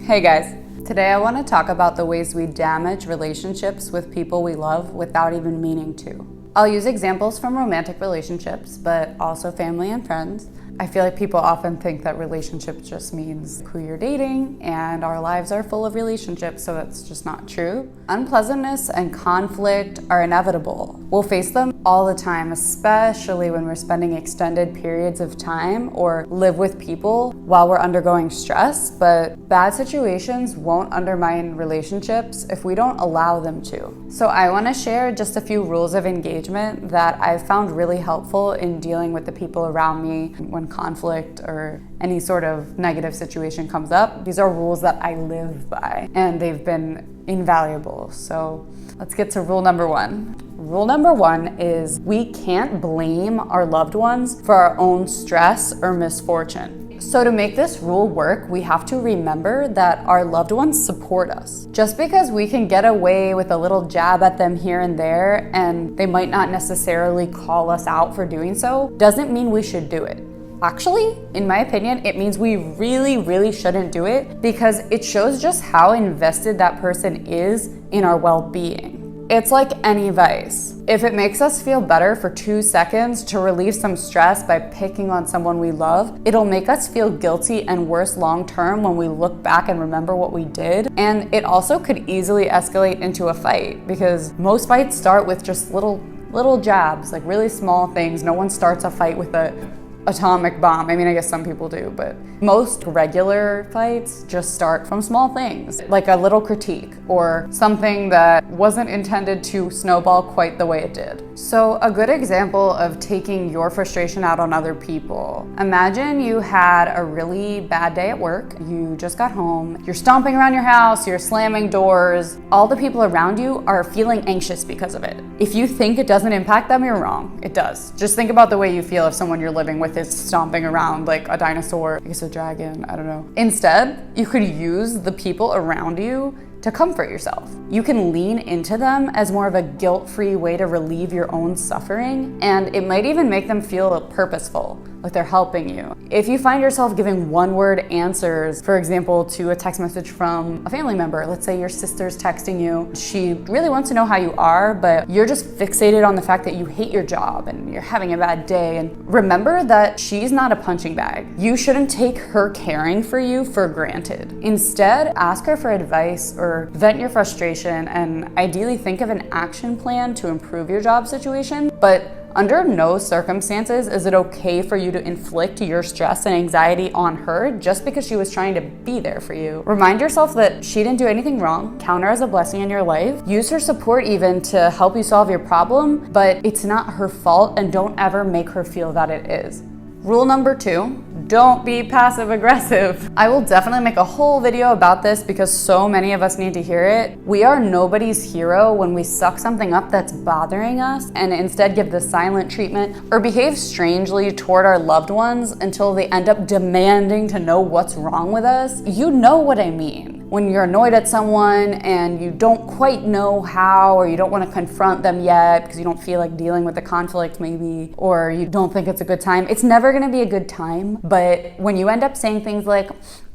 Hey guys, today I want to talk about the ways we damage relationships with people we love without even meaning to. I'll use examples from romantic relationships, but also family and friends. I feel like people often think that relationships just means who you're dating, and our lives are full of relationships, so that's just not true. Unpleasantness and conflict are inevitable. We'll face them all the time, especially when we're spending extended periods of time or live with people while we're undergoing stress, but bad situations won't undermine relationships if we don't allow them to. So I want to share just a few rules of engagement that I've found really helpful in dealing with the people around me when conflict or any sort of negative situation comes up. These are rules that I live by, and they've been invaluable. So let's get to rule number one. Rule number one is we can't blame our loved ones for our own stress or misfortune. So to make this rule work, we have to remember that our loved ones support us. Just because we can get away with a little jab at them here and there, and they might not necessarily call us out for doing so, doesn't mean we should do it. Actually, in my opinion, it means we really shouldn't do it because it shows just how invested that person is in our well-being. It's like any vice. If it makes us feel better for 2 seconds to relieve some stress by picking on someone we love, it'll make us feel guilty and worse long-term when we look back and remember what we did. And it also could easily escalate into a fight because most fights start with just little jabs, like really small things. No one starts a fight with an atomic bomb. I mean, I guess some people do, but most regular fights just start from small things, like a little critique or something that wasn't intended to snowball quite the way it did. So a good example of taking your frustration out on other people. Imagine you had a really bad day at work. You just got home. You're stomping around your house. You're slamming doors. All the people around you are feeling anxious because of it. If you think it doesn't impact them, you're wrong. It does. Just think about the way you feel if someone you're living with is stomping around like a dinosaur, I guess a dragon, I don't know. Instead, you could use the people around you to comfort yourself. You can lean into them as more of a guilt-free way to relieve your own suffering, and it might even make them feel purposeful, like they're helping you. If you find yourself giving one-word answers, for example, to a text message from a family member, let's say your sister's texting you, she really wants to know how you are, but you're just fixated on the fact that you hate your job and you're having a bad day, and remember that she's not a punching bag. You shouldn't take her caring for you for granted. Instead, ask her for advice or vent your frustration, and ideally think of an action plan to improve your job situation, but under no circumstances is it okay for you to inflict your stress and anxiety on her just because she was trying to be there for you. Remind yourself that she didn't do anything wrong. Count her as a blessing in your life. Use her support even to help you solve your problem, but it's not her fault, and don't ever make her feel that it is. Rule number two, don't be passive aggressive. I will definitely make a whole video about this because so many of us need to hear it. We are nobody's hero when we suck something up that's bothering us and instead give the silent treatment or behave strangely toward our loved ones until they end up demanding to know what's wrong with us. You know what I mean. When you're annoyed at someone and you don't quite know how, or you don't want to confront them yet because you don't feel like dealing with the conflict maybe, or you don't think it's a good time. It's never going to be a good time, but when you end up saying things like,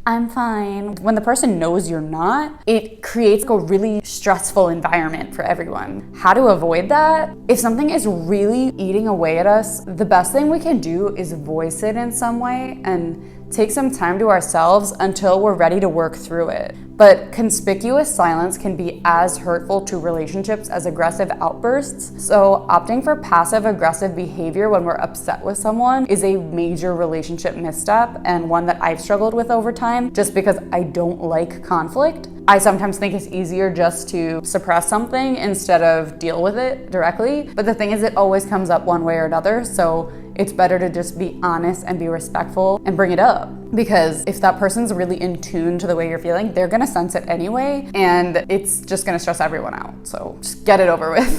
I'm fine, when the person knows you're not, it creates a really stressful environment for everyone. How to avoid that? If something is really eating away at us, the best thing we can do is voice it in some way and take some time to ourselves until we're ready to work through it. But conspicuous silence can be as hurtful to relationships as aggressive outbursts. So opting for passive aggressive behavior when we're upset with someone is a major relationship misstep, and one that I've struggled with over time just because I don't like conflict. I sometimes think it's easier just to suppress something instead of deal with it directly. But the thing is, it always comes up one way or another. So it's better to just be honest and be respectful and bring it up. Because if that person's really in tune to the way you're feeling, they're gonna sense it anyway, and it's just gonna stress everyone out. So just get it over with.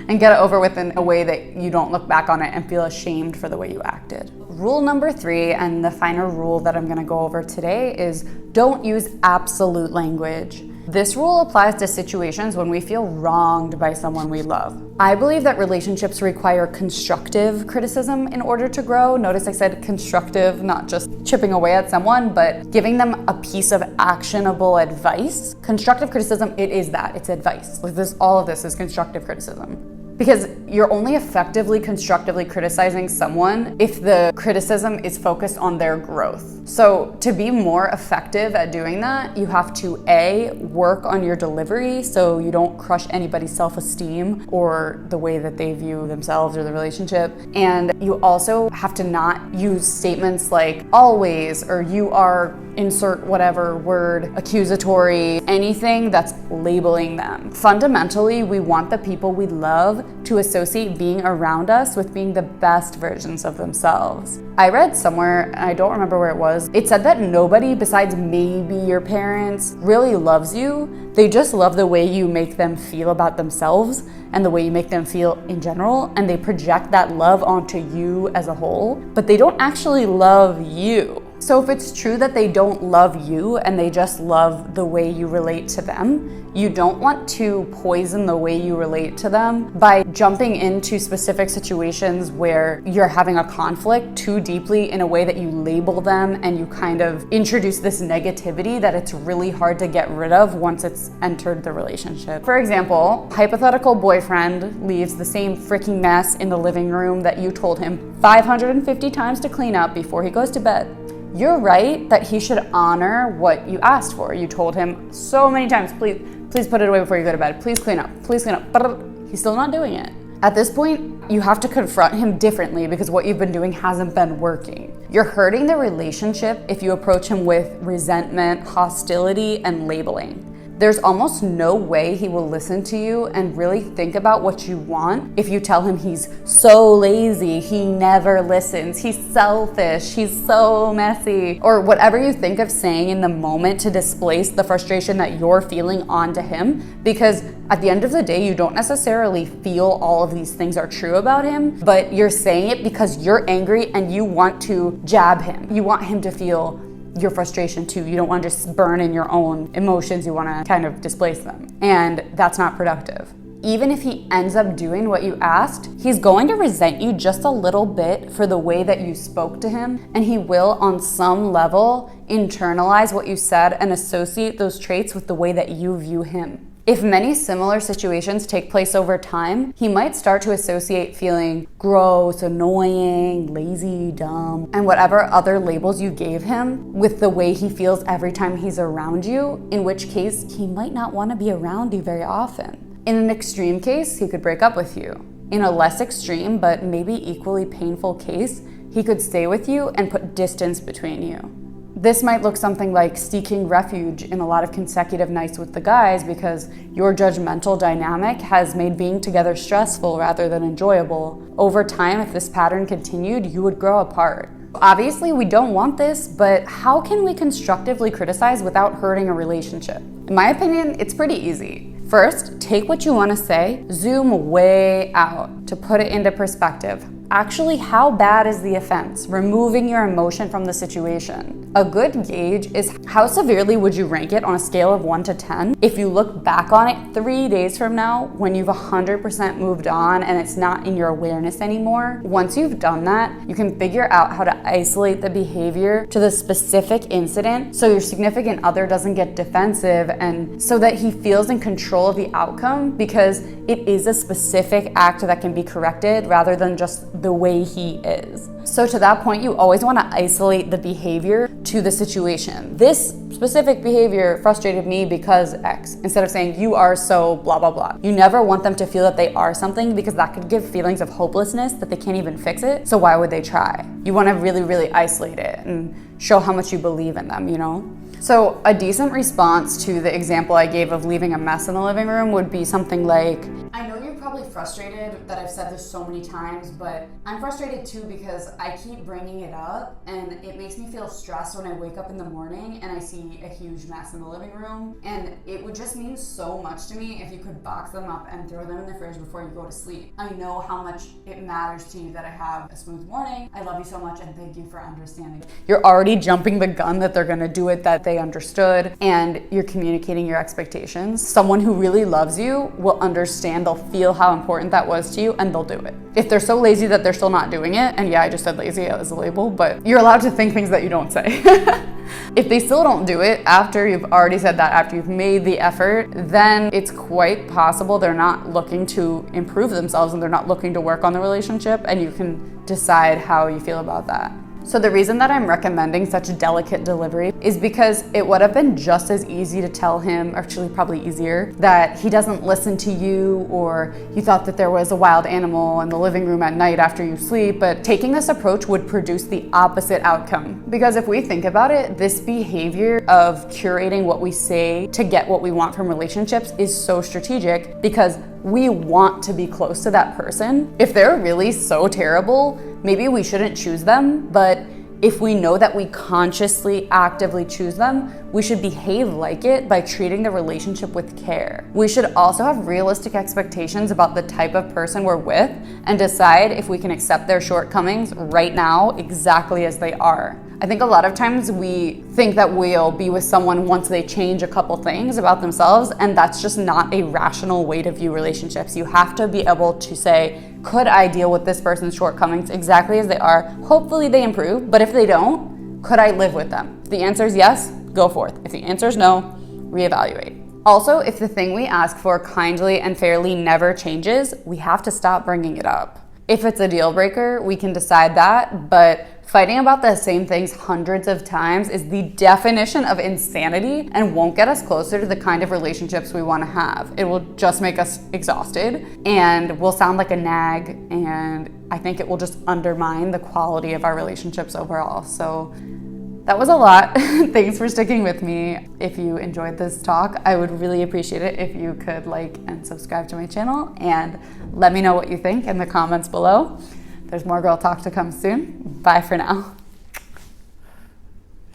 And get it over with in a way that you don't look back on it and feel ashamed for the way you acted. Rule number 3, and the final rule that I'm gonna go over today, is don't use absolute language. This rule applies to situations when we feel wronged by someone we love. I believe that relationships require constructive criticism in order to grow. Notice I said constructive, not just chipping away at someone, but giving them a piece of actionable advice. Constructive criticism, it is that, it's advice. Like this, all of this is constructive criticism. Because you're only effectively constructively criticizing someone if the criticism is focused on their growth. So to be more effective at doing that, you have to A, work on your delivery so you don't crush anybody's self-esteem or the way that they view themselves or the relationship. And you also have to not use statements like always or you are, insert whatever word, accusatory, anything that's labeling them. Fundamentally, we want the people we love to associate being around us with being the best versions of themselves. I read somewhere, and I don't remember where it was, it said that nobody besides maybe your parents really loves you. They just love the way you make them feel about themselves and the way you make them feel in general, and they project that love onto you as a whole, but they don't actually love you. So if it's true that they don't love you and they just love the way you relate to them, you don't want to poison the way you relate to them by jumping into specific situations where you're having a conflict too deeply in a way that you label them and you kind of introduce this negativity that it's really hard to get rid of once it's entered the relationship. For example, hypothetical boyfriend leaves the same freaking mess in the living room that you told him 550 times to clean up before he goes to bed. You're right that he should honor what you asked for. You told him so many times, please put it away before you go to bed. Please clean up, but he's still not doing it. At this point, you have to confront him differently because what you've been doing hasn't been working. You're hurting the relationship if you approach him with resentment, hostility, and labeling. There's almost no way he will listen to you and really think about what you want if you tell him he's so lazy, he never listens, he's selfish, he's so messy, or whatever you think of saying in the moment to displace the frustration that you're feeling onto him, because at the end of the day, you don't necessarily feel all of these things are true about him, but you're saying it because you're angry and you want to jab him. You want him to feel your frustration too. You don't want to just burn in your own emotions. You want to kind of displace them. And that's not productive. Even if he ends up doing what you asked, he's going to resent you just a little bit for the way that you spoke to him. And he will, on some level, internalize what you said and associate those traits with the way that you view him. If many similar situations take place over time, he might start to associate feeling gross, annoying, lazy, dumb, and whatever other labels you gave him with the way he feels every time he's around you, in which case he might not want to be around you very often. In an extreme case, he could break up with you. In a less extreme, but maybe equally painful case, he could stay with you and put distance between you. This might look something like seeking refuge in a lot of consecutive nights with the guys because your judgmental dynamic has made being together stressful rather than enjoyable. Over time, if this pattern continued, you would grow apart. Obviously, we don't want this, but how can we constructively criticize without hurting a relationship? In my opinion, it's pretty easy. First, take what you want to say, zoom way out to put it into perspective. Actually, how bad is the offense? Removing your emotion from the situation. A good gauge is how severely would you rank it on a scale of 1 to 10 if you look back on it 3 days from now when you've 100% moved on and it's not in your awareness anymore. Once you've done that, you can figure out how to isolate the behavior to the specific incident so your significant other doesn't get defensive and so that he feels in control of the outcome because it is a specific act that can be corrected rather than just the way he is. So to that point, you always want to isolate the behavior to the situation. This specific behavior frustrated me because X, instead of saying you are so blah, blah, blah. You never want them to feel that they are something because that could give feelings of hopelessness that they can't even fix it. So why would they try? You want to really, really isolate it and show how much you believe in them, you know? So a decent response to the example I gave of leaving a mess in the living room would be something like, I know you're probably frustrated that I've said this so many times, but I'm frustrated too because I keep bringing it up and it makes me feel stressed when I wake up in the morning and I see a huge mess in the living room. And it would just mean so much to me if you could box them up and throw them in the fridge before you go to sleep. I know how much it matters to you that I have a smooth morning. I love you so much and thank you for understanding. You're already jumping the gun that they're gonna do it, that they understood, and you're communicating your expectations. Someone who really loves you will understand, they'll feel how important that was to you, and they'll do it. If they're so lazy that they're still not doing it, and yeah, I just said lazy as a label, but you're allowed to think things that you don't say. If they still don't do it after you've already said that, after you've made the effort, then it's quite possible they're not looking to improve themselves and they're not looking to work on the relationship, and you can decide how you feel about that. So the reason that I'm recommending such delicate delivery is because it would have been just as easy to tell him, actually probably easier, that he doesn't listen to you, or you thought that there was a wild animal in the living room at night after you sleep. But taking this approach would produce the opposite outcome. Because if we think about it, this behavior of curating what we say to get what we want from relationships is so strategic because we want to be close to that person. If they're really so terrible, maybe we shouldn't choose them, but if we know that we consciously, actively choose them, we should behave like it by treating the relationship with care. We should also have realistic expectations about the type of person we're with and decide if we can accept their shortcomings right now exactly as they are. I think a lot of times we think that we'll be with someone once they change a couple things about themselves, and that's just not a rational way to view relationships. You have to be able to say, could I deal with this person's shortcomings exactly as they are? Hopefully they improve, but if they don't, could I live with them? If the answer is yes, go forth. If the answer is no, reevaluate. Also, if the thing we ask for kindly and fairly never changes, we have to stop bringing it up. If it's a deal breaker, we can decide that, but fighting about the same things hundreds of times is the definition of insanity and won't get us closer to the kind of relationships we want to have. It will just make us exhausted and we'll sound like a nag, and I think it will just undermine the quality of our relationships overall. So that was a lot. Thanks for sticking with me. If you enjoyed this talk, I would really appreciate it if you could like and subscribe to my channel and let me know what you think in the comments below. There's more girl talk to come soon. Bye for now.